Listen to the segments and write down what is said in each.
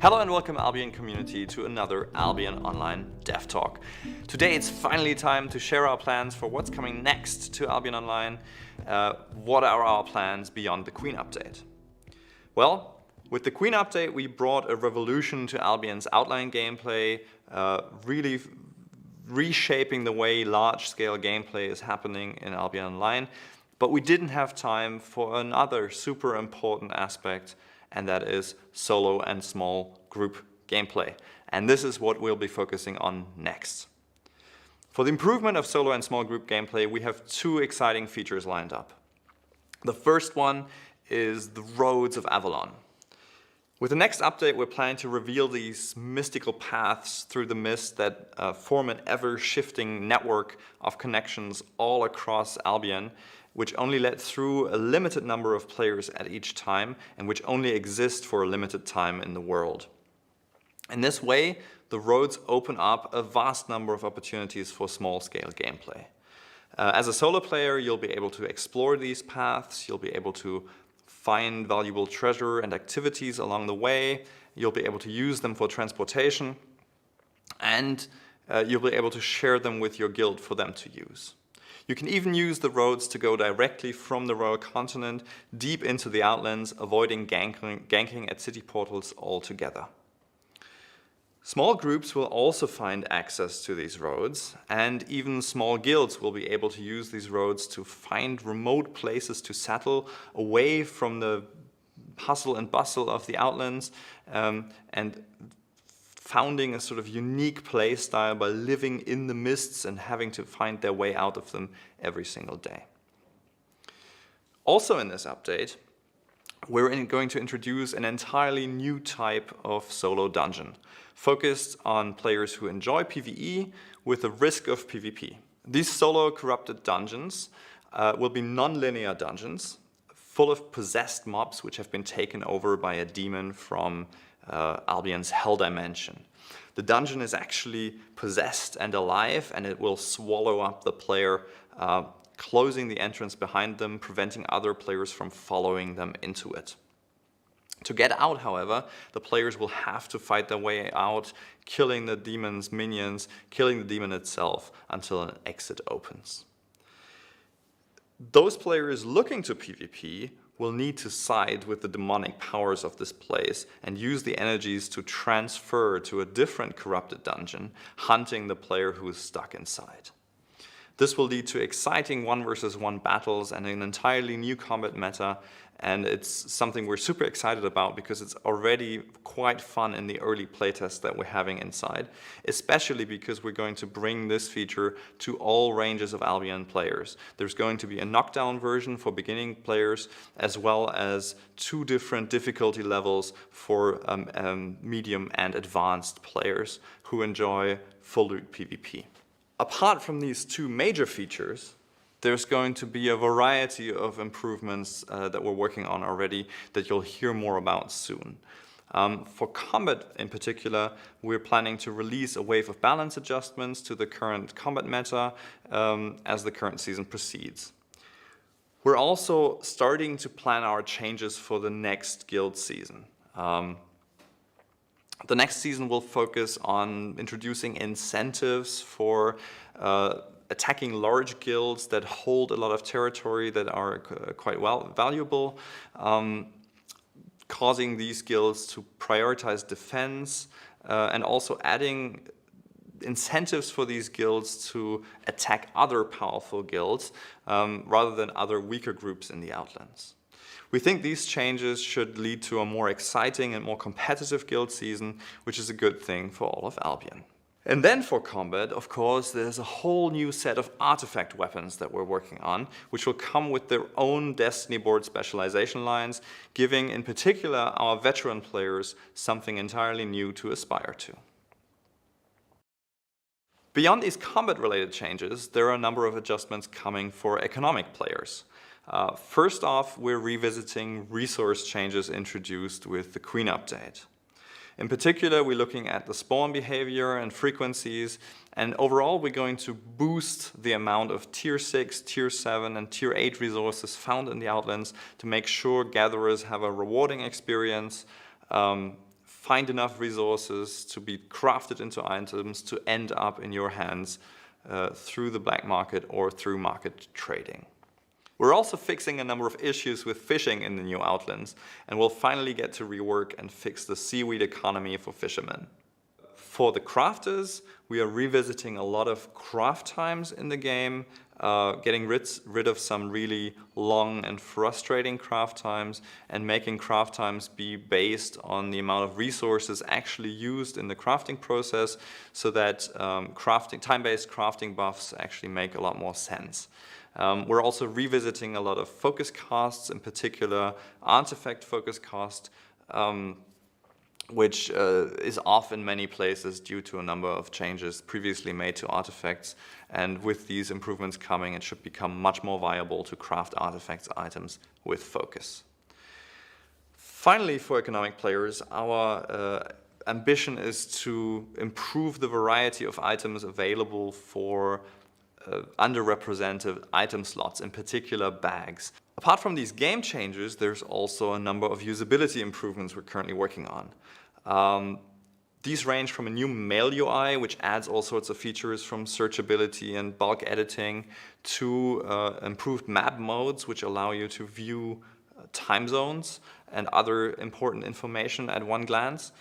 Hello and welcome Albion community to another Albion Online Dev Talk. Today it's finally time to share our plans for what's coming next to Albion Online. What are our plans beyond the Queen update? Well, with the Queen update we brought a revolution to Albion's outline gameplay, really reshaping the way large-scale gameplay is happening in Albion Online. But we didn't have time for another super important aspect, and that is solo and small group gameplay. And this is what we'll be focusing on next. For the improvement of solo and small group gameplay, we have two exciting features lined up. The first one is the Roads of Avalon. With the next update, we're planning to reveal these mystical paths through the mist that form an ever-shifting network of connections all across Albion, which only let through a limited number of players at each time and which only exist for a limited time in the world. In this way, the roads open up a vast number of opportunities for small-scale gameplay. As a solo player, you'll be able to explore these paths, you'll be able to find valuable treasure and activities along the way, you'll be able to use them for transportation, and you'll be able to share them with your guild for them to use. You can even use the roads to go directly from the Royal Continent deep into the Outlands, avoiding ganking at city portals altogether. Small groups will also find access to these roads, and even small guilds will be able to use these roads to find remote places to settle away from the hustle and bustle of the Outlands, and founding a sort of unique play style by living in the mists and having to find their way out of them every single day. Also in this update, we're going to introduce an entirely new type of solo dungeon, focused on players who enjoy PvE with the risk of PvP. These solo corrupted dungeons will be non-linear dungeons, full of possessed mobs which have been taken over by a demon from Albion's Hell Dimension. The dungeon is actually possessed and alive, and it will swallow up the player, closing the entrance behind them, preventing other players from following them into it. To get out, however, the players will have to fight their way out, killing the demon's minions, killing the demon itself, until an exit opens. Those players looking to PvP will need to side with the demonic powers of this place and use the energies to transfer to a different corrupted dungeon, hunting the player who is stuck inside. This will lead to exciting 1 versus 1 battles and an entirely new combat meta, and it's something we're super excited about because it's already quite fun in the early playtests that we're having inside, especially because we're going to bring this feature to all ranges of Albion players. There's going to be a knockdown version for beginning players, as well as 2 different difficulty levels for medium and advanced players who enjoy full loot PvP. Apart from these 2 major features, there's going to be a variety of improvements that we're working on already that you'll hear more about soon. For combat in particular, we're planning to release a wave of balance adjustments to the current combat meta as the current season proceeds. We're also starting to plan our changes for the next guild season. The next season will focus on introducing incentives for attacking large guilds that hold a lot of territory that are quite valuable, causing these guilds to prioritize defense, and also adding incentives for these guilds to attack other powerful guilds rather than other weaker groups in the Outlands. We think these changes should lead to a more exciting and more competitive guild season, which is a good thing for all of Albion. And then for combat, of course, there's a whole new set of artifact weapons that we're working on, which will come with their own Destiny board specialization lines, giving in particular our veteran players something entirely new to aspire to. Beyond these combat-related changes, there are a number of adjustments coming for economic players. First off, we're revisiting resource changes introduced with the Queen update. In particular, we're looking at the spawn behavior and frequencies, and overall we're going to boost the amount of Tier 6, Tier 7 and Tier 8 resources found in the Outlands to make sure gatherers have a rewarding experience, find enough resources to be crafted into items to end up in your hands through the black market or through market trading. We're also fixing a number of issues with fishing in the new Outlands, and we'll finally get to rework and fix the seaweed economy for fishermen. For the crafters, we are revisiting a lot of craft times in the game, getting rid of some really long and frustrating craft times, and making craft times be based on the amount of resources actually used in the crafting process, so that time-based crafting buffs actually make a lot more sense. We're also revisiting a lot of focus costs, in particular artifact focus cost, which is off in many places due to a number of changes previously made to artifacts. And with these improvements coming, it should become much more viable to craft artifacts items with focus. Finally, for economic players, our ambition is to improve the variety of items available for underrepresented item slots, in particular bags. Apart from these game changes, there's also a number of usability improvements we're currently working on. These range from a new mail UI, which adds all sorts of features from searchability and bulk editing, to improved map modes, which allow you to view time zones and other important information at one glance,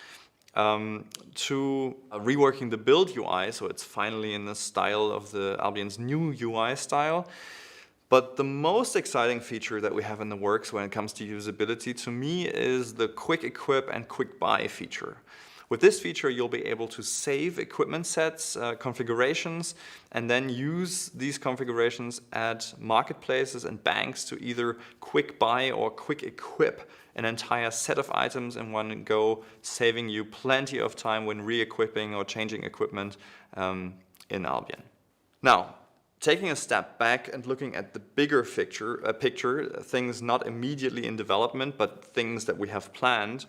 to reworking the build UI, so it's finally in the style of the Albion's new UI style. But the most exciting feature that we have in the works when it comes to usability, to me, is the quick equip and quick buy feature. With this feature, you'll be able to save equipment sets, configurations, and then use these configurations at marketplaces and banks to either quick buy or quick equip an entire set of items in one go, saving you plenty of time when re-equipping or changing equipment in Albion. Now, taking a step back and looking at the bigger picture, things not immediately in development, but things that we have planned,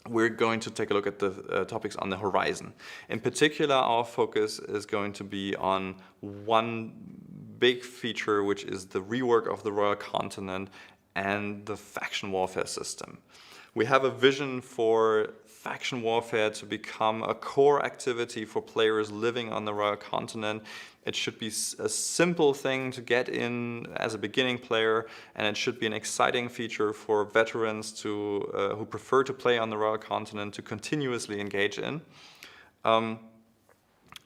we're going to take a look at the topics on the horizon. In particular, our focus is going to be on one big feature, which is the rework of the Royal Continent and the faction warfare system. We have a vision for faction warfare to become a core activity for players living on the Royal Continent. It should be a simple thing to get in as a beginning player, and it should be an exciting feature for veterans who prefer to play on the Royal Continent to continuously engage in.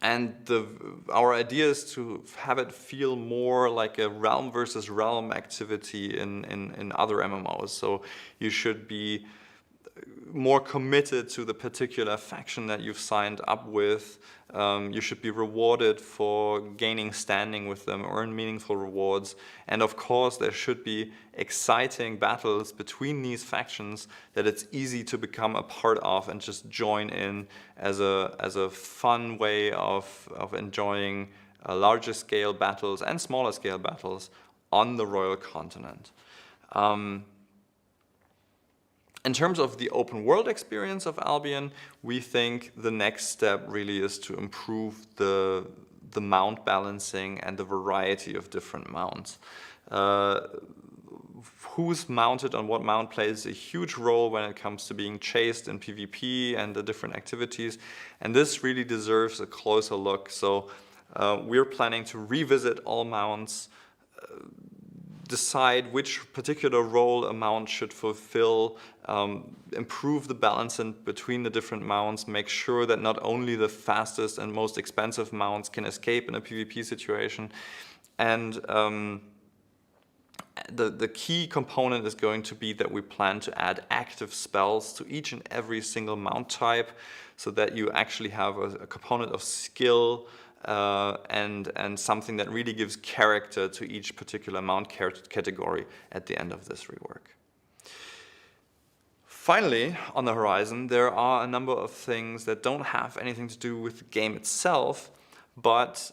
And our idea is to have it feel more like a realm versus realm activity in other MMOs. So you should be more committed to the particular faction that you've signed up with. You should be rewarded for gaining standing with them, earn meaningful rewards. And of course, there should be exciting battles between these factions that it's easy to become a part of and just join in as a fun way of enjoying larger scale battles and smaller scale battles on the Royal Continent. In terms of the open world experience of Albion, we think the next step really is to improve the mount balancing and the variety of different mounts. Who's mounted on what mount plays a huge role when it comes to being chased in PvP and the different activities, and this really deserves a closer look. So we're planning to revisit all mounts, decide which particular role a mount should fulfill, improve the balance between the different mounts, make sure that not only the fastest and most expensive mounts can escape in a PvP situation. And the key component is going to be that we plan to add active spells to each and every single mount type, so that you actually have a component of skill and something that really gives character to each particular mount category at the end of this rework. Finally, on the horizon, there are a number of things that don't have anything to do with the game itself, but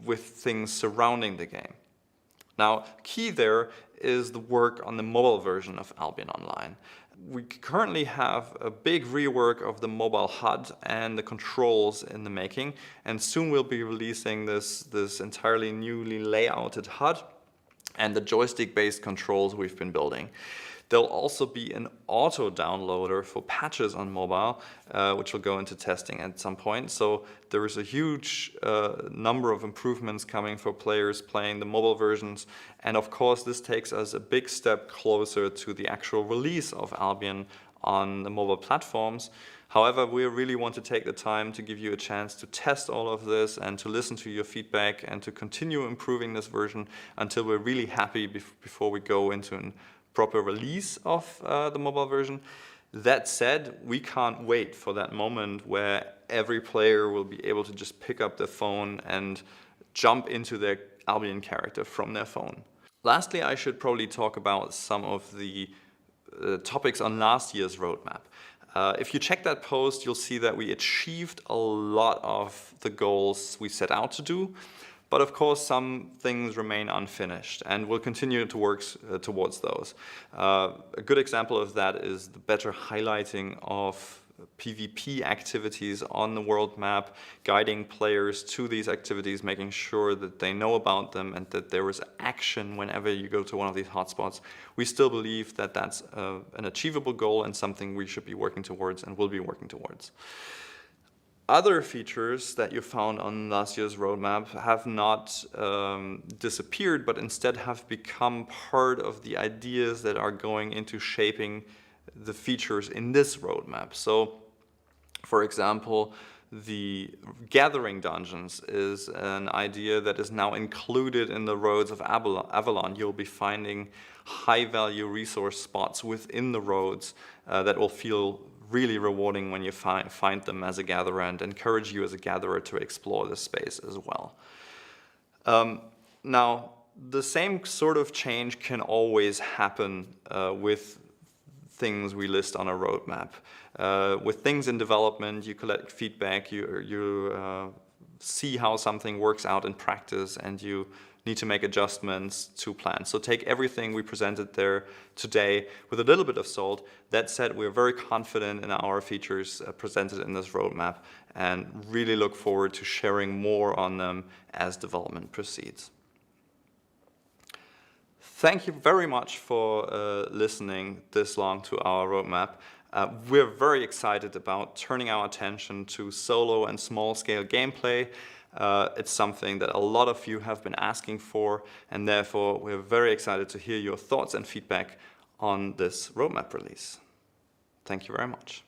with things surrounding the game. Now, key there is the work on the mobile version of Albion Online. We currently have a big rework of the mobile HUD and the controls in the making, and soon we'll be releasing this entirely newly layouted HUD and the joystick-based controls we've been building. There'll also be an auto downloader for patches on mobile, which will go into testing at some point. So there is a huge number of improvements coming for players playing the mobile versions. And of course, this takes us a big step closer to the actual release of Albion on the mobile platforms. However, we really want to take the time to give you a chance to test all of this and to listen to your feedback and to continue improving this version until we're really happy before we go into a proper release of the mobile version. That said, we can't wait for that moment where every player will be able to just pick up their phone and jump into their Albion character from their phone. Lastly, I should probably talk about some of the topics on last year's roadmap. If you check that post, you'll see that we achieved a lot of the goals we set out to do. But of course, some things remain unfinished, and we'll continue to work towards those. A good example of that is the better highlighting of PvP activities on the world map, guiding players to these activities, making sure that they know about them and that there is action whenever you go to one of these hotspots. We still believe that that's an achievable goal and something we should be working towards and will be working towards. Other features that you found on last year's roadmap have not disappeared, but instead have become part of the ideas that are going into shaping the features in this roadmap. So, for example, the gathering dungeons is an idea that is now included in the roads of Avalon. You'll be finding high-value resource spots within the roads that will feel really rewarding when you find them as a gatherer, and encourage you as a gatherer to explore this space as well. Now, the same sort of change can always happen with things we list on a roadmap. With things in development, you collect feedback, you see how something works out in practice, and you need to make adjustments to plans. So take everything we presented there today with a little bit of salt. That said, we're very confident in our features presented in this roadmap and really look forward to sharing more on them as development proceeds. Thank you very much for listening this long to our roadmap. We're very excited about turning our attention to solo and small-scale gameplay. It's something that a lot of you have been asking for, and therefore we're very excited to hear your thoughts and feedback on this roadmap release. Thank you very much.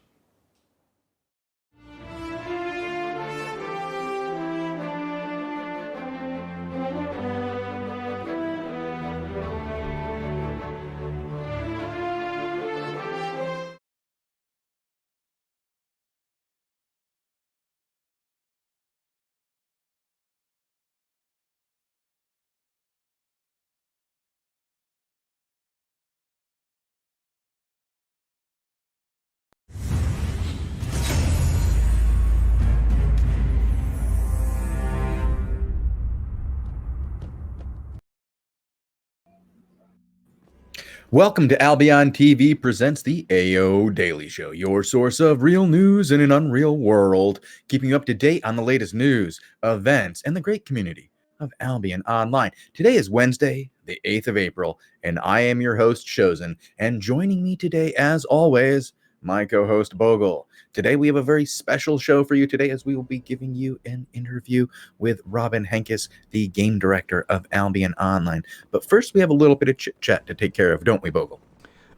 Welcome to Albion TV presents the AO Daily Show, your source of real news in an unreal world, keeping you up to date on the latest news, events, and the great community of Albion Online. Today is Wednesday, the 8th of April, and I am your host, Shozen, and joining me today, as always, my co-host, Bogul. Today, we have a very special show for you today, as we will be giving you an interview with Robin Henkys, the game director of Albion Online. But first, we have a little bit of chit-chat to take care of, don't we, Bogul?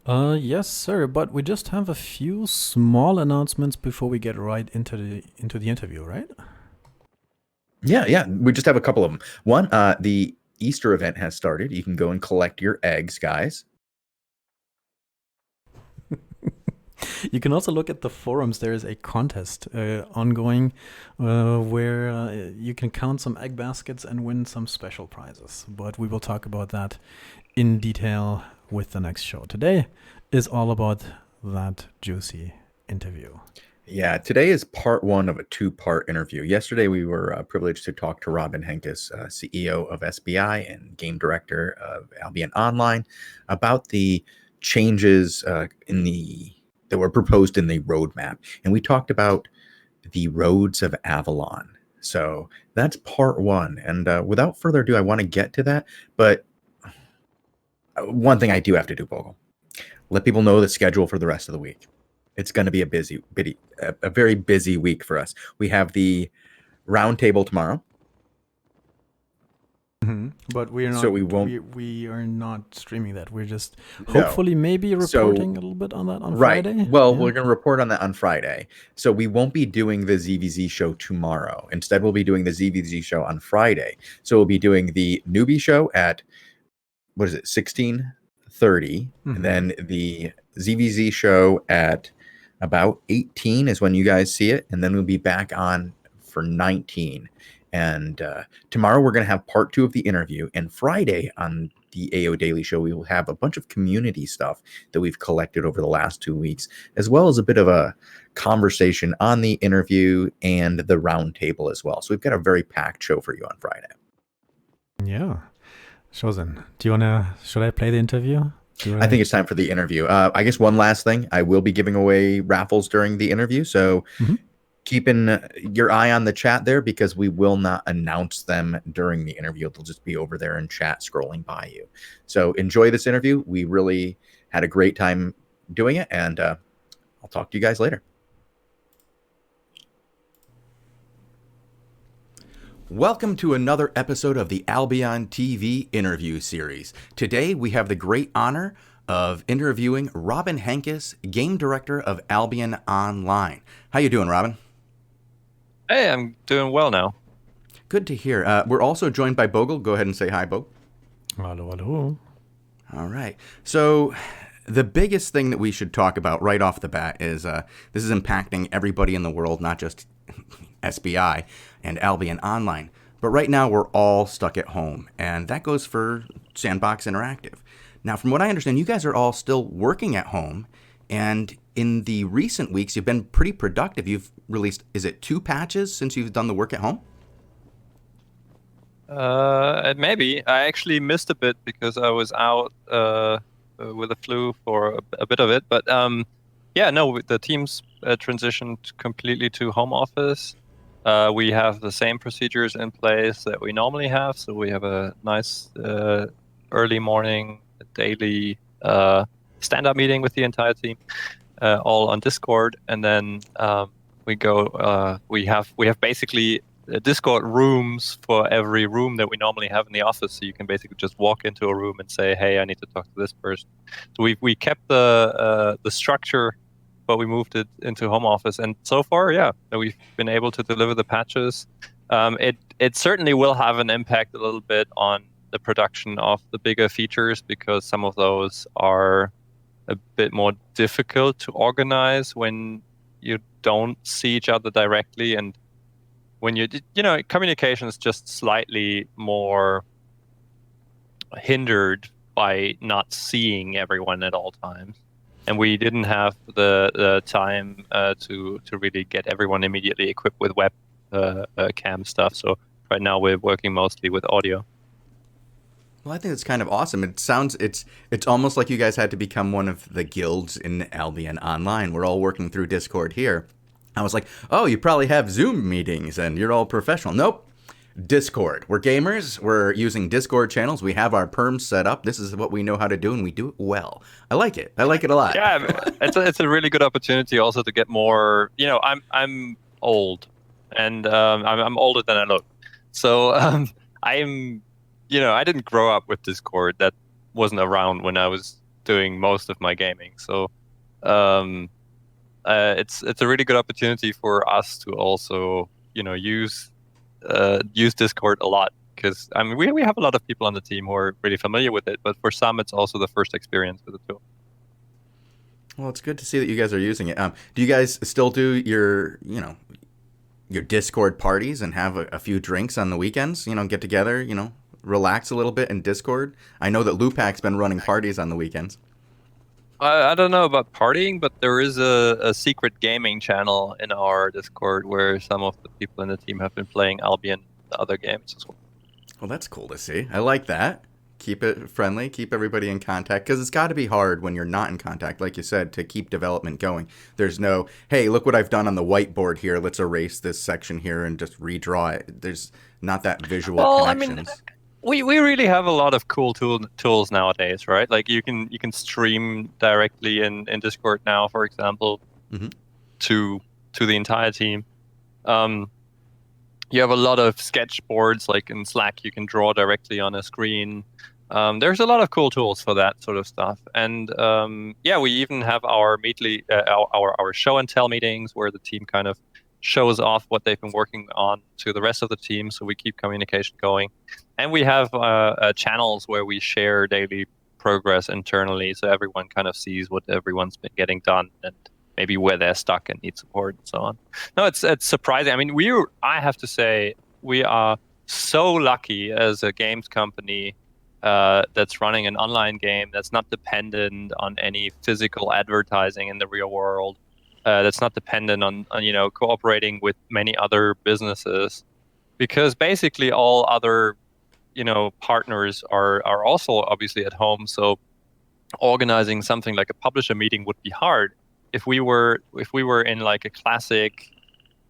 Yes, sir, but we just have a few small announcements before we get right into the interview, right? Yeah, we just have a couple of them. One, the Easter event has started. You can go and collect your eggs, guys. You can also look at the forums. There is a contest ongoing where you can count some egg baskets and win some special prizes. But we will talk about that in detail with the next show. Today is all about that juicy interview. Yeah, today is part one of a two-part interview. Yesterday, we were privileged to talk to Robin Henkys, CEO of SBI and game director of Albion Online, about the changes that were proposed in the roadmap. And we talked about the roads of Avalon. So that's part one. And without further ado, I want to get to that. But one thing I do have to do, Bogle. let people know the schedule for the rest of the week. It's going to be a very busy week for us. We have the roundtable tomorrow. But we are not. So we won't. We are not streaming that. We're just No. hopefully maybe reporting a little bit on that on Friday. Well, we're going to report on that on Friday. So we won't be doing the ZVZ show tomorrow. Instead, we'll be doing the ZVZ show on Friday. So we'll be doing the newbie show at 16:30, and then the ZVZ show at about 18 is when you guys see it, and then we'll be back on for 19. And tomorrow we're going to have part 2 of the interview. And Friday on the AO Daily Show, we will have a bunch of community stuff that we've collected over the last 2 weeks, as well as a bit of a conversation on the interview and the roundtable as well. So we've got a very packed show for you on Friday. Yeah. Shozen, should I play the interview? I think it's time for the interview. I guess one last thing, I will be giving away raffles during the interview. So keeping your eye on the chat there, because we will not announce them during the interview. They'll just be over there in chat scrolling by you. So enjoy this interview. We really had a great time doing it, and I'll talk to you guys later. Welcome to another episode of the Albion TV interview series. Today we have the great honor of interviewing Robin Henkys, game director of Albion Online. How you doing, Robin? Hey, I'm doing well now. Good to hear. We're also joined by Bogul. Go ahead and say hi, Bogul. Hello. All right. So the biggest thing that we should talk about right off the bat is this is impacting everybody in the world, not just SBI and Albion Online. But right now we're all stuck at home, and that goes for Sandbox Interactive. Now, from what I understand, you guys are all still working at home, and in the recent weeks, you've been pretty productive. You've released, is it 2 patches since you've done the work at home? Maybe. I actually missed a bit because I was out with the flu for a bit of it. But the team's transitioned completely to home office. We have the same procedures in place that we normally have. So we have a nice early morning, daily stand-up meeting with the entire team, all on Discord, and then we go. We have basically Discord rooms for every room that we normally have in the office. So you can basically just walk into a room and say, "Hey, I need to talk to this person." So we kept the structure, but we moved it into home office, and so far, we've been able to deliver the patches. It certainly will have an impact a little bit on the production of the bigger features, because some of those are a bit more difficult to organize when you don't see each other directly, and when communication is just slightly more hindered by not seeing everyone at all times. And we didn't have the time to really get everyone immediately equipped with web cam stuff. So right now we're working mostly with audio. Well, I think it's kind of awesome. It sounds it's almost like you guys had to become one of the guilds in Albion Online. We're all working through Discord here. I was like, oh, you probably have Zoom meetings and you're all professional. Nope. Discord. We're gamers. We're using Discord channels. We have our perms set up. This is what we know how to do, and we do it well. I like it. I like it a lot. Yeah, it's a really good opportunity also to get more. I'm old, and I'm older than I look. So I didn't grow up with Discord. That wasn't around when I was doing most of my gaming. So it's a really good opportunity for us to also use Discord a lot, because we have a lot of people on the team who are really familiar with it, but for some it's also the first experience with the tool. Well, it's good to see that you guys are using it. Do you guys still do your Discord parties and have a few drinks on the weekends? Get together, relax a little bit in Discord? I know that Lupac's been running parties on the weekends. I don't know about partying, but there is a secret gaming channel in our Discord where some of the people in the team have been playing Albion other games as well. Well, that's cool to see. I like that. Keep it friendly, keep everybody in contact, because it's got to be hard when you're not in contact, like you said, to keep development going. There's no, hey, look what I've done on the whiteboard here, let's erase this section here and just redraw it. There's not that visual connections. we really have a lot of cool tools nowadays, right? Like you can stream directly in Discord now, for example, Mhm. to the entire team. You have a lot of sketchboards, like in Slack, you can draw directly on a screen. There's a lot of cool tools for that sort of stuff, and we even have our our show and tell meetings where the team kind of shows off what they've been working on to the rest of the team, so we keep communication going. And we have channels where we share daily progress internally, so everyone kind of sees what everyone's been getting done and maybe where they're stuck and need support and so on. No, it's surprising. I mean, I have to say, we are so lucky as a games company that's running an online game that's not dependent on any physical advertising in the real world. That's not dependent on cooperating with many other businesses, because basically all other partners are also obviously at home. So organizing something like a publisher meeting would be hard. If we were in like a classic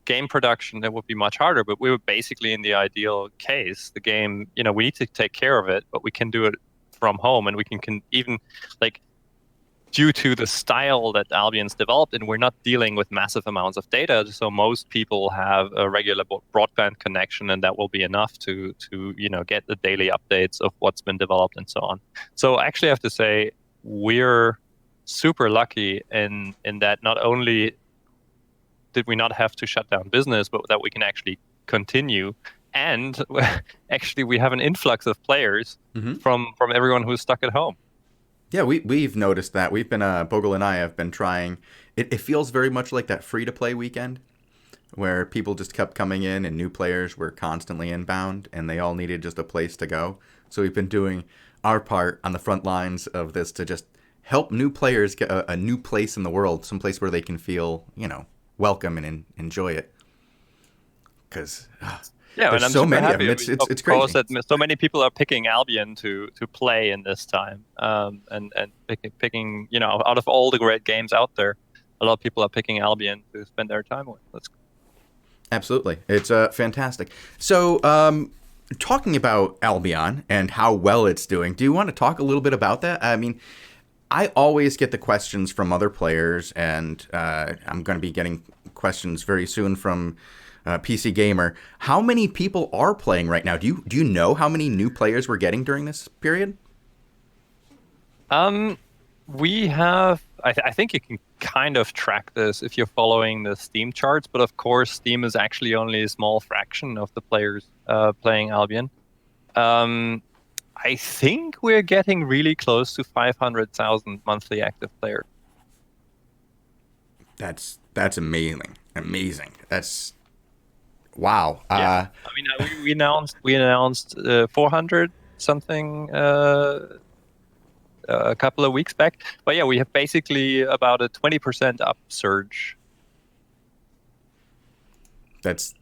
game production, that would be much harder. But we were basically in the ideal case. The game, we need to take care of it, but we can do it from home, and we can even like, due to the style that Albion's developed, and we're not dealing with massive amounts of data, so most people have a regular broadband connection, and that will be enough to get the daily updates of what's been developed and so on. So actually, I have to say, we're super lucky in that not only did we not have to shut down business, but that we can actually continue. And actually, we have an influx of players from everyone who's stuck at home. Yeah, we've noticed that. We've been, Bogul and I have been trying. It feels very much like that free-to-play weekend, where people just kept coming in and new players were constantly inbound, and they all needed just a place to go. So we've been doing our part on the front lines of this to just help new players get a new place in the world, some place where they can feel, welcome and enjoy it. Because there's so many of them. It's crazy. Of course, that so many people are picking Albion to play in this time, and picking out of all the great games out there, a lot of people are picking Albion to spend their time with. That's cool. Absolutely, it's fantastic. So, talking about Albion and how well it's doing, do you want to talk a little bit about that? I mean, I always get the questions from other players, and I'm going to be getting questions very soon from PC Gamer. How many people are playing right now? Do you know how many new players we're getting during this period? We have. I think you can kind of track this if you're following the Steam charts, but of course, Steam is actually only a small fraction of the players playing Albion. I think we're getting really close to 500,000 monthly active players. That's amazing. Amazing. That's wow. Yeah. I mean, we announced 400 something a couple of weeks back, but yeah, we have basically about a 20% upsurge. That's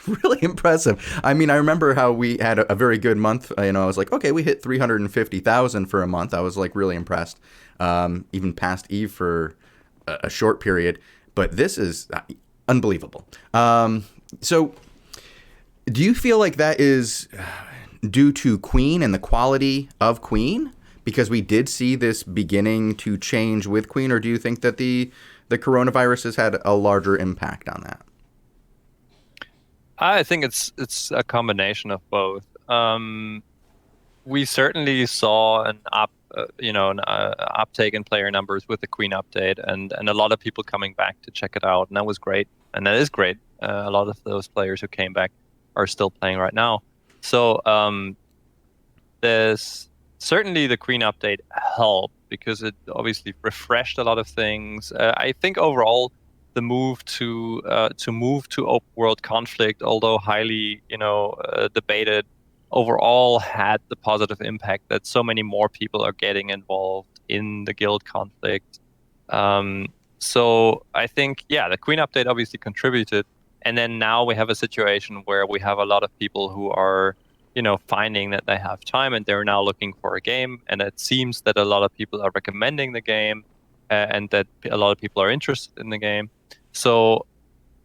really impressive. I mean, I remember how we had a very good month. I was like, okay, we hit 350,000 for a month. I was like really impressed. Even past Eve for a short period, but this is unbelievable. So do you feel like that is due to Queen and the quality of Queen? Because we did see this beginning to change with Queen, or do you think that the coronavirus has had a larger impact on that? I think it's a combination of both. We certainly saw an uptake in player numbers with the Queen update, and a lot of people coming back to check it out, and that was great, and that is great. A lot of those players who came back are still playing right now. So there's certainly the Queen update helped because it obviously refreshed a lot of things. I think overall, the move to open world conflict, although highly debated, overall had the positive impact that so many more people are getting involved in the guild conflict. So I think the Queen update obviously contributed, and then now we have a situation where we have a lot of people who are finding that they have time and they're now looking for a game, and it seems that a lot of people are recommending the game, and that a lot of people are interested in the game. So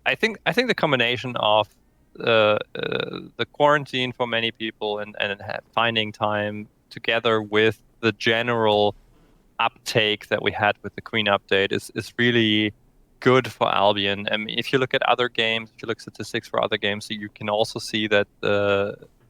I think the combination of the quarantine for many people and finding time together with the general uptake that we had with the Queen update is really good for Albion. I mean, if you look at other games, if you look at statistics for other games, you can also see that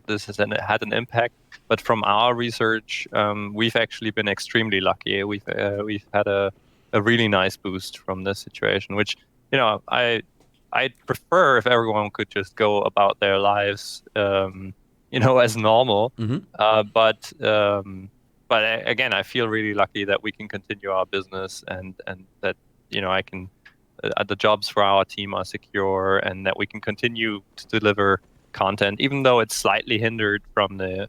this has had an impact. But from our research, we've actually been extremely lucky. We've had a really nice boost from this situation, which, you know, I'd prefer if everyone could just go about their lives, you know, as normal. But again, I feel really lucky that we can continue our business and that, you know, the jobs for our team are secure and that we can continue to deliver content, even though it's slightly hindered from the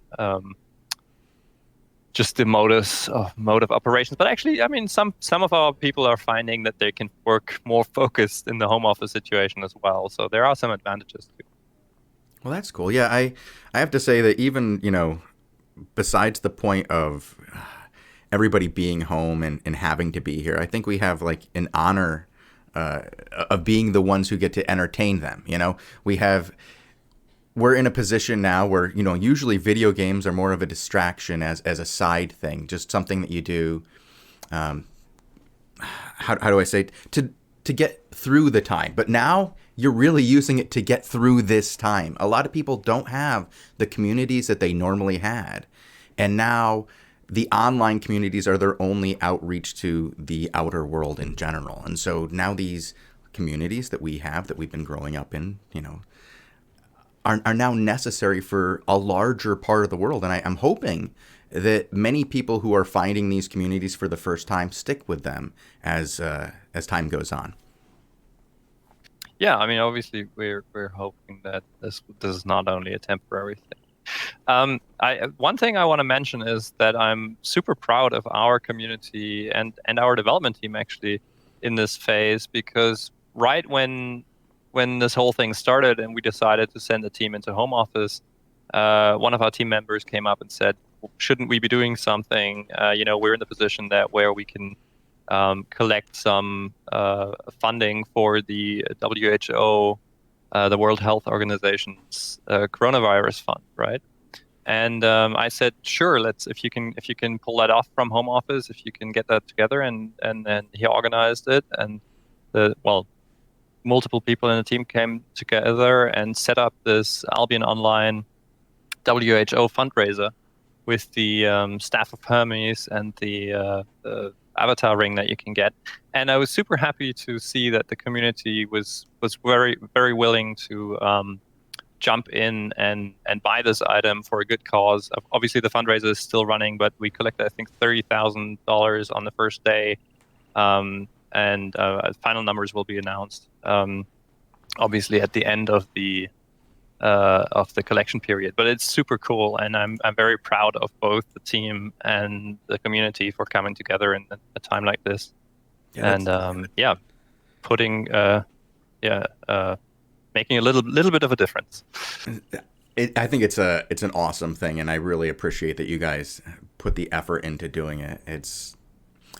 just the mode of operations. But actually, I mean, some of our people are finding that they can work more focused in the home office situation as well. So there are some advantages too. Well, that's cool. Yeah, I have to say that even, you know, besides the point of everybody being home and having to be here, I think we have like an honor of being the ones who get to entertain them. You know, we're in a position now where, you know, usually video games are more of a distraction as a side thing, just something that you do. How do I say it? To get through the time. But now you're really using it to get through this time. A lot of people don't have the communities that they normally had. And now the online communities are their only outreach to the outer world in general. And so now these communities that we've been growing up in, you know, are now necessary for a larger part of the world. And I'm hoping that many people who are finding these communities for the first time stick with them as time goes on. Yeah, I mean, obviously, we're hoping that this is not only a temporary thing. One thing I want to mention is that I'm super proud of our community and our development team actually in this phase, because right when this whole thing started and we decided to send the team into home office, one of our team members came up and said, shouldn't we be doing something? You know, we're in the position where we can collect some funding for the WHO, the World Health Organization's coronavirus fund, right? And I said, sure, if you can pull that off from home office, if you can get that together, and then he organized it, and multiple people in the team came together and set up this Albion Online WHO fundraiser with the staff of Hermes and the avatar ring that you can get. And I was super happy to see that the community was very, very willing to jump in and buy this item for a good cause. Obviously, the fundraiser is still running, but we collected, I think, $30,000 on the first day. And final numbers will be announced, obviously, at the end of the collection period. But it's super cool, and I'm very proud of both the team and the community for coming together in a time like this. Yeah, and putting making a little bit of a difference. I think it's an awesome thing, and I really appreciate that you guys put the effort into doing it.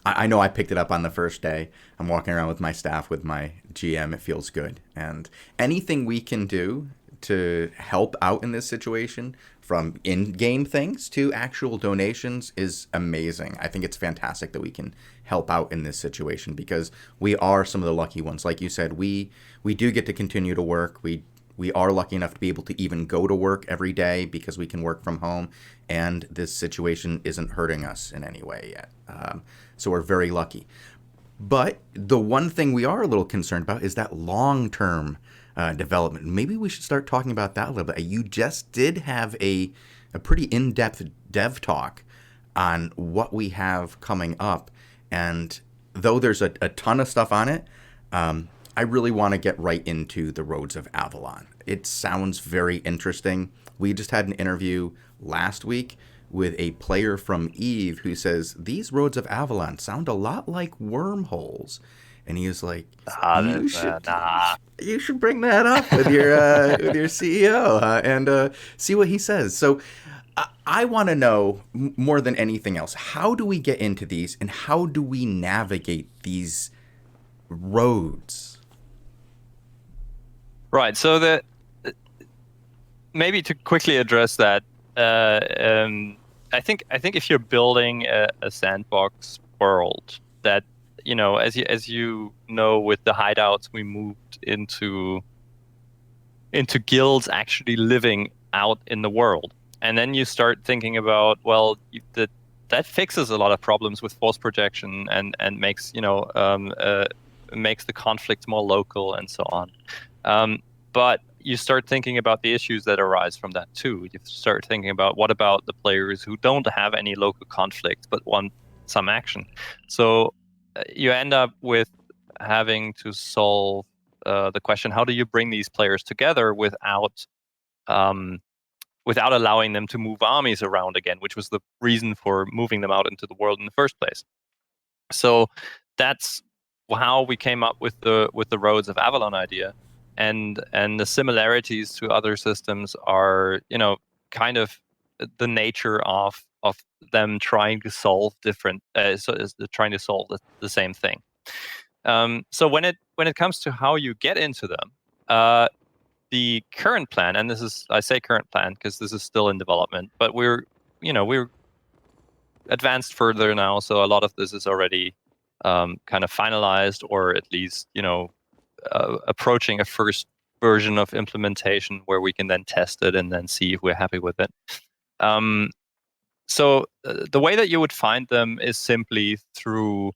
I know I picked it up on the first day. I'm walking around with my staff, with my GM. It feels good. And anything we can do to help out in this situation, from in-game things to actual donations, is amazing. I think it's fantastic that we can help out in this situation, because we are some of the lucky ones. Like you said, we do get to continue to work. We are lucky enough to be able to even go to work every day because we can work from home, and this situation isn't hurting us in any way yet. So we're very lucky. But the one thing we are a little concerned about is that long-term development. Maybe we should start talking about that a little bit. You just did have a pretty in-depth dev talk on what we have coming up. And though there's a ton of stuff on it, I really want to get right into the Roads of Avalon. It sounds very interesting. We just had an interview last week with a player from EVE who says, these Roads of Avalon sound a lot like wormholes. And he was like, you should bring that up with your CEO and see what he says. So I want to know, more than anything else, how do we get into these, and how do we navigate these roads? Right. So maybe to quickly address that, I think if you're building a sandbox world that, as you know, with the hideouts, we moved into guilds actually living out in the world, and then you start thinking about, well, that fixes a lot of problems with force projection and makes makes the conflict more local and so on. But you start thinking about the issues that arise from that too. You start thinking about, what about the players who don't have any local conflict but want some action? So you end up with having to solve the question: how do you bring these players together without allowing them to move armies around again, which was the reason for moving them out into the world in the first place? So that's how we came up with the Roads of Avalon idea. And the similarities to other systems are, kind of the nature of them trying to solve trying to solve the same thing. So when it comes to how you get into them, the current plan, and I say current plan because this is still in development, but we're advanced further now, so a lot of this is already kind of finalized, or at least approaching a first version of implementation where we can then test it and then see if we're happy with it. So the way that you would find them is simply through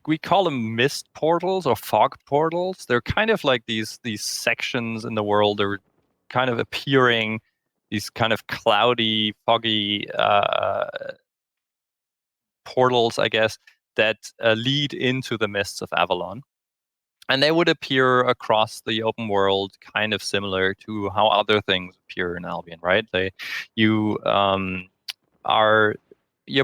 we call them mist portals or fog portals. They're kind of like these sections in the world. They're kind of appearing, these kind of cloudy, foggy portals, I guess, that lead into the mists of Avalon. And they would appear across the open world, kind of similar to how other things appear in Albion, right? You're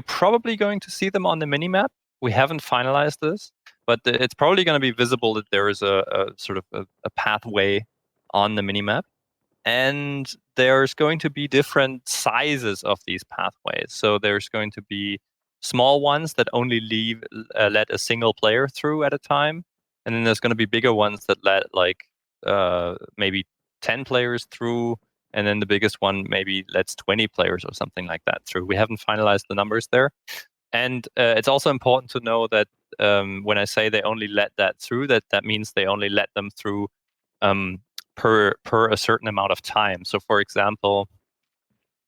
probably going to see them on the minimap. We haven't finalized this, but it's probably going to be visible that there is a sort of a pathway on the minimap. And there's going to be different sizes of these pathways. So there's going to be small ones that only let a single player through at a time. And then there's going to be bigger ones that let maybe 10 players through. And then the biggest one maybe lets 20 players or something like that through. We haven't finalized the numbers there. And it's also important to know that when I say they only let that through, that means they only let them through per a certain amount of time. So for example,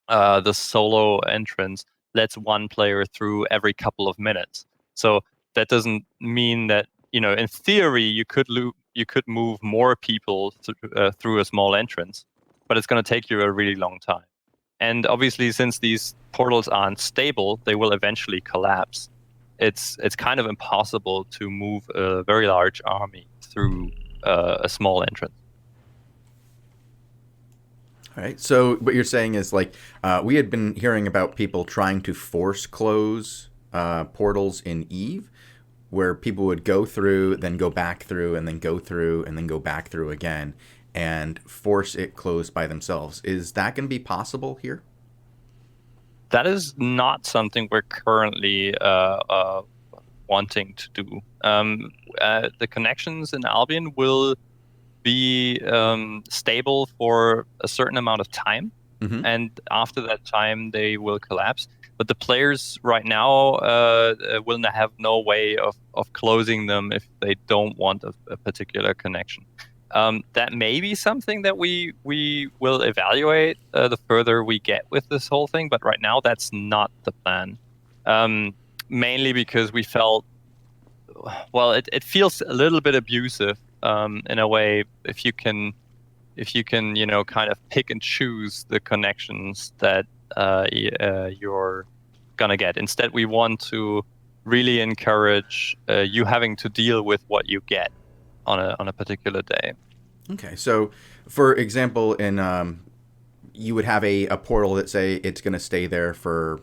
the solo entrance lets one player through every couple of minutes. So that doesn't mean that, in theory, you could move more people through a small entrance, but it's going to take you a really long time. And obviously, since these portals aren't stable, they will eventually collapse. It's kind of impossible to move a very large army through a small entrance. All right. So what you're saying is we had been hearing about people trying to force close portals in Eve, where people would go through, then go back through, and then go through, and then go back through again, and force it closed by themselves. Is that going to be possible here? That is not something we're currently wanting to do. The connections in Albion will be stable for a certain amount of time, and after that time they will collapse. But the players right now will have no way of closing them if they don't want a particular connection. That may be something that we will evaluate the further we get with this whole thing, but right now that's not the plan. Mainly because we felt, well, it feels a little bit abusive in a way if you can kind of pick and choose the connections that you're gonna get. Instead, we want to really encourage you having to deal with what you get on a particular day. Okay, so for example, you would have a portal that say it's going to stay there for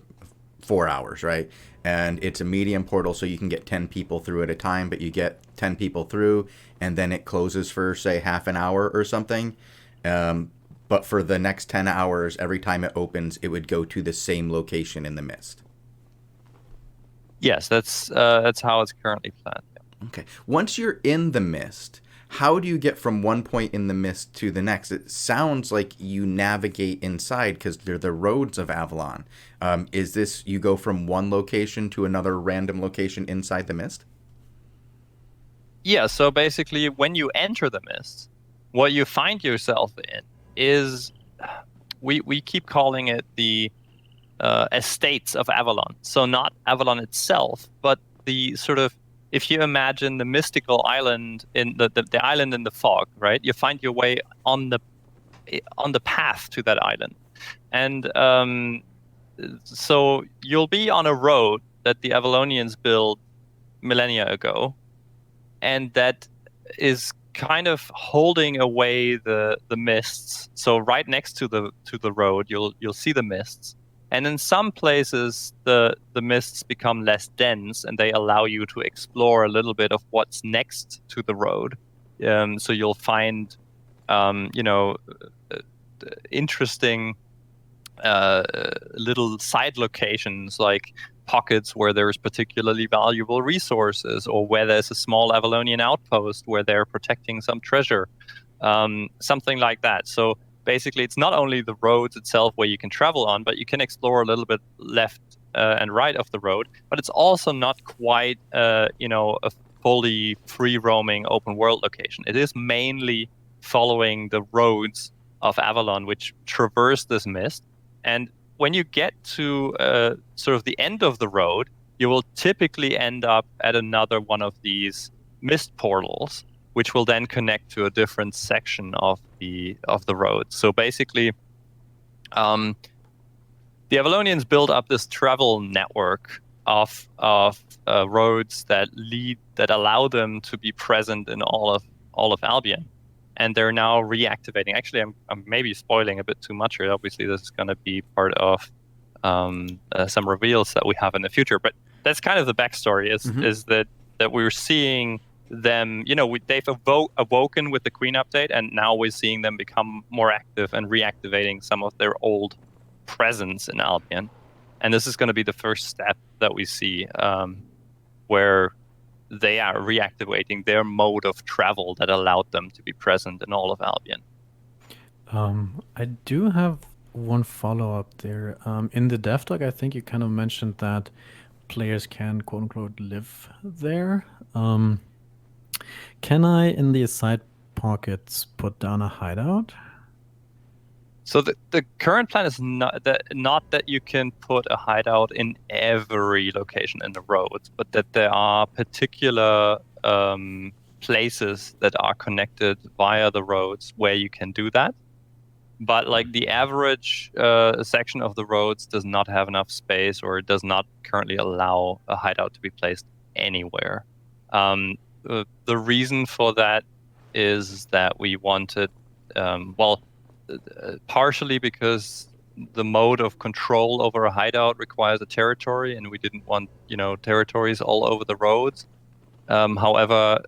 4 hours, right? And it's a medium portal, so you can get 10 people through at a time, but you get 10 people through, and then it closes for, say, half an hour or something. But for the next 10 hours, every time it opens, it would go to the same location in the mist. Yes, that's how it's currently planned. Okay. Once you're in the mist, how do you get from one point in the mist to the next? It sounds like you navigate inside because they're the roads of Avalon. Is this you go from one location to another random location inside the mist? Yeah, so basically when you enter the mist, what you find yourself in is, we keep calling it the estates of Avalon. So not Avalon itself, but the sort of, if you imagine the mystical island in the island in the fog, right? You find your way on the path to that island. And so you'll be on a road that the Avalonians built millennia ago, and that is kind of holding away the mists. So right next to the road, you'll see the mists. And in some places, the mists become less dense, and they allow you to explore a little bit of what's next to the road. So you'll find, interesting little side locations, like pockets where there's particularly valuable resources, or where there's a small Avalonian outpost where they're protecting some treasure, something like that. So basically, it's not only the roads itself where you can travel on, but you can explore a little bit left and right of the road. But it's also not quite, a fully free-roaming open world location. It is mainly following the roads of Avalon, which traverse this mist. And when you get to sort of the end of the road, you will typically end up at another one of these mist portals, which will then connect to a different section of the road. So basically, the Avalonians build up this travel network of roads that allow them to be present in all of Albion, and they're now reactivating. Actually, I'm maybe spoiling a bit too much here. Obviously, this is going to be part of some reveals that we have in the future. But that's kind of the backstory. Is that we're seeing them, they've awoken with the Queen update, and now we're seeing them become more active and reactivating some of their old presence in Albion. And this is going to be the first step that we see, where they are reactivating their mode of travel that allowed them to be present in all of Albion. I do have one follow-up there. In the dev talk, I think you kind of mentioned that players can, quote-unquote, live there. Can I, in the side pockets, put down a hideout? So the current plan is not that you can put a hideout in every location in the roads, but that there are particular places that are connected via the roads where you can do that. But like the average section of the roads does not have enough space, or does not currently allow a hideout to be placed anywhere. The reason for that is that we wanted, partially because the mode of control over a hideout requires a territory, and we didn't want, territories all over the roads. However,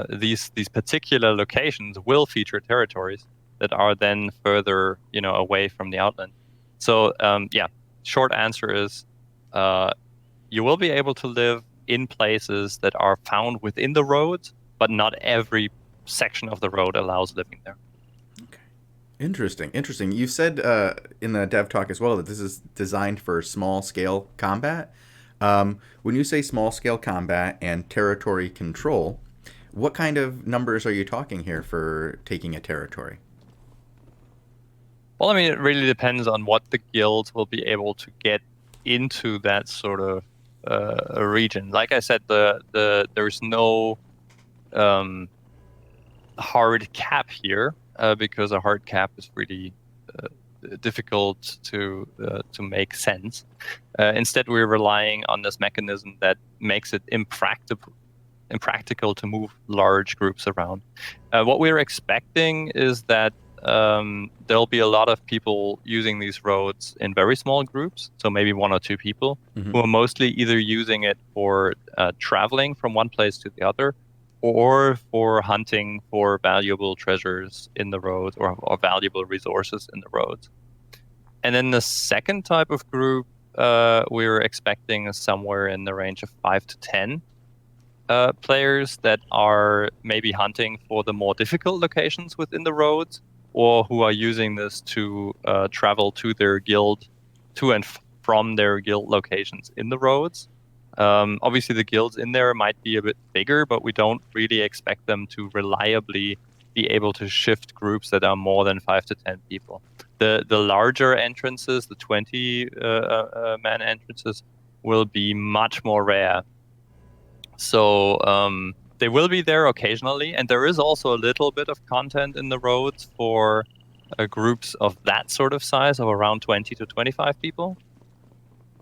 these particular locations will feature territories that are then further, away from the outland. So, short answer is, you will be able to live in places that are found within the roads, but not every section of the road allows living there. Okay. Interesting. You said in the dev talk as well that this is designed for small-scale combat. When you say small-scale combat and territory control, what kind of numbers are you talking here for taking a territory? Well, I mean, it really depends on what the guilds will be able to get into that sort of a region. Like I said, there's no hard cap here, because a hard cap is really difficult to make sense. Instead, we're relying on this mechanism that makes it impractical to move large groups around. What we're expecting is that there'll be a lot of people using these roads in very small groups, so maybe 1 or 2 people, who are mostly either using it for traveling from one place to the other, or for hunting for valuable treasures in the roads, or valuable resources in the roads. And then the second type of group we're expecting is somewhere in the range of 5 to 10. players that are maybe hunting for the more difficult locations within the roads, or who are using this to travel to their guild, to and from their guild locations in the roads. Obviously, the guilds in there might be a bit bigger, but we don't really expect them to reliably be able to shift groups that are more than 5 to 10 people. The larger entrances, the 20 man entrances, will be much more rare. So they will be there occasionally, and there is also a little bit of content in the roads for groups of that sort of size, of around 20 to 25 people.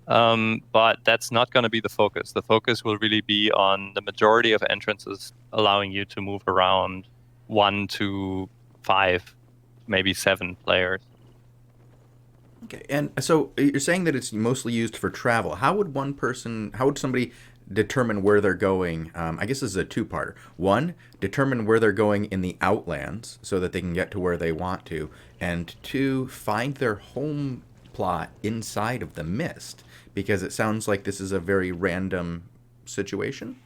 But that's not going to be the focus. The focus will really be on the majority of entrances, allowing you to move around 1 to 5, maybe 7 players. Okay, and so you're saying that it's mostly used for travel. How would somebody determine where they're going? I guess this is a two-parter. One, determine where they're going in the Outlands so that they can get to where they want to. And two, find their home plot inside of the Mist, because it sounds like this is a very random situation.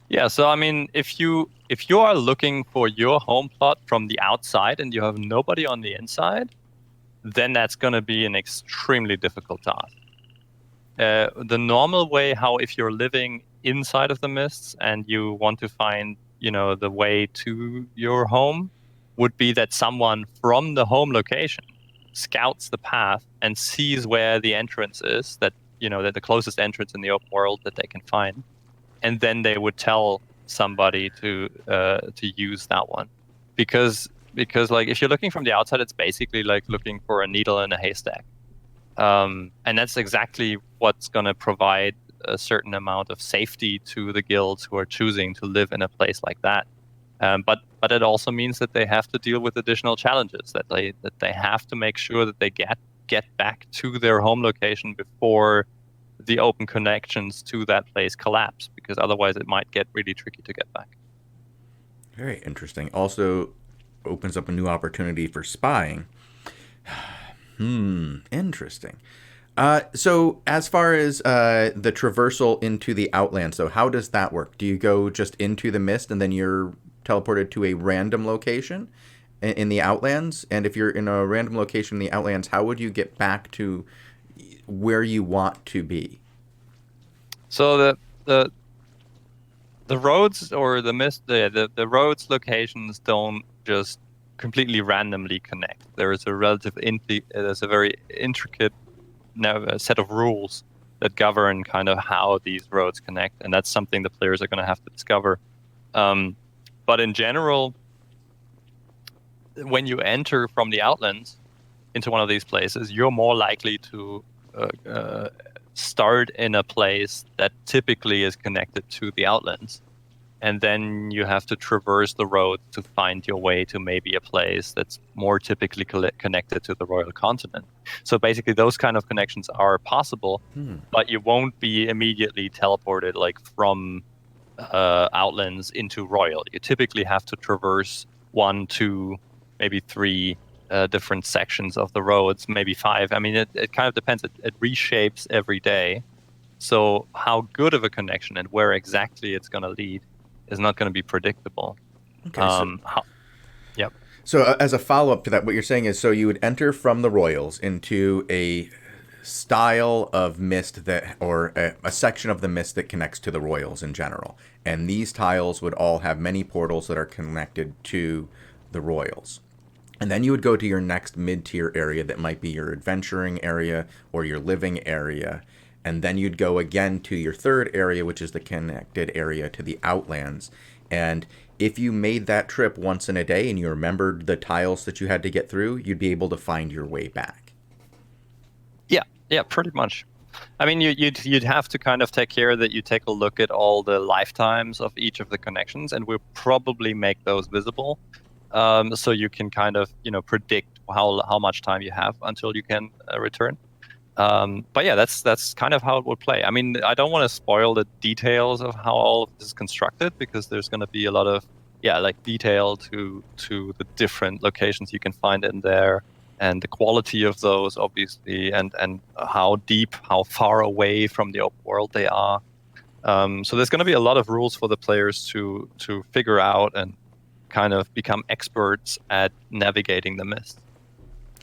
Yeah, so I mean, if you are looking for your home plot from the outside and you have nobody on the inside, then that's going to be an extremely difficult task. The normal way, how if you're living inside of the Mists and you want to find, the way to your home, would be that someone from the home location scouts the path and sees where the entrance is, that the closest entrance in the open world that they can find, and then they would tell somebody to use that one, because like if you're looking from the outside, it's basically like looking for a needle in a haystack, and that's exactly what's going to provide a certain amount of safety to the guilds who are choosing to live in a place like that. But it also means that they have to deal with additional challenges, that they have to make sure that they get back to their home location before the open connections to that place collapse, because otherwise it might get really tricky to get back. Very interesting. Also opens up a new opportunity for spying. Interesting. So as far as the traversal into the Outlands, so how does that work? Do you go just into the Mist and then you're teleported to a random location in the Outlands? And if you're in a random location in the Outlands, how would you get back to where you want to be? So the roads or the Mist, the roads locations don't just completely randomly connect. There is there's a very intricate set of rules that govern kind of how these roads connect, and that's something the players are going to have to discover. But in general, when you enter from the Outlands into one of these places, you're more likely to start in a place that typically is connected to the Outlands. And then you have to traverse the road to find your way to maybe a place that's more typically connected to the Royal Continent. So basically those kind of connections are possible, but you won't be immediately teleported like from Outlands into Royal. You typically have to traverse 1, 2, maybe 3 different sections of the roads, maybe 5. I mean, it kind of depends. It reshapes every day. So how good of a connection and where exactly it's going to lead is not going to be predictable. Okay. Yep. So as a follow-up to that, what you're saying is, so you would enter from the Royals into a style of Mist that, or a section of the Mist that connects to the Royals in general. And these tiles would all have many portals that are connected to the Royals. And then you would go to your next mid-tier area that might be your adventuring area or your living area. And then you'd go again to your third area, which is the connected area to the Outlands. And if you made that trip once in a day and you remembered the tiles that you had to get through, you'd be able to find your way back. Yeah, pretty much. I mean, you'd have to kind of take care that you take a look at all the lifetimes of each of the connections, and we'll probably make those visible, so you can kind of predict how much time you have until you can return. But yeah, that's kind of how it would play. I mean, I don't want to spoil the details of how all of this is constructed, because there's going to be a lot of detail to the different locations you can find in there, and the quality of those, obviously, and how deep, how far away from the open world they are. So there's going to be a lot of rules for the players to figure out and kind of become experts at navigating the mist.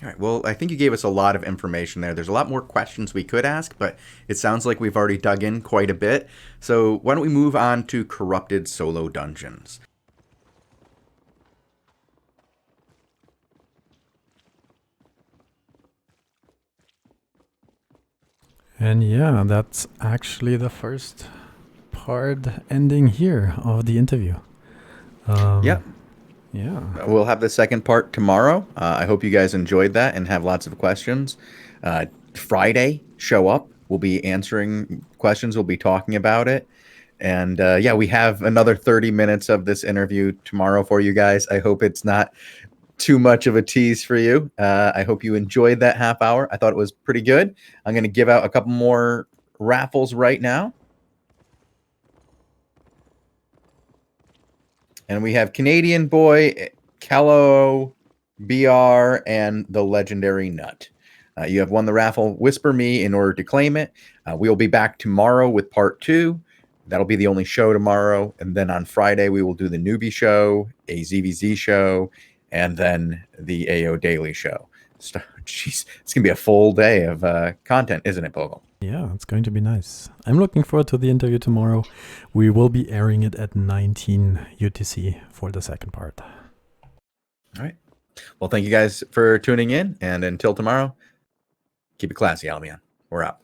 All right. Well, I think you gave us a lot of information there. There's a lot more questions we could ask, but it sounds like we've already dug in quite a bit. So why don't we move on to corrupted solo dungeons? And yeah, that's actually the first part ending here of the interview. Yep. Yeah. We'll have the second part tomorrow. I hope you guys enjoyed that and have lots of questions. Friday, show up. We'll be answering questions. We'll be talking about it. And yeah, we have another 30 minutes of this interview tomorrow for you guys. I hope it's not too much of a tease for you. I hope you enjoyed that half hour. I thought it was pretty good. I'm going to give out a couple more raffles right now. And we have Canadian Boy, Kello, BR, and the Legendary Nut. You have won the raffle. Whisper me in order to claim it. We'll be back tomorrow with part 2. That'll be the only show tomorrow. And then on Friday, we will do the newbie show, a ZVZ show, and then the AO Daily show. Jeez, it's going to be a full day of content, isn't it, Bogul? Yeah, it's going to be nice. I'm looking forward to the interview tomorrow. We will be airing it at 19 UTC for the second part. All right. Well, thank you guys for tuning in. And until tomorrow, keep it classy, Albion. We're out.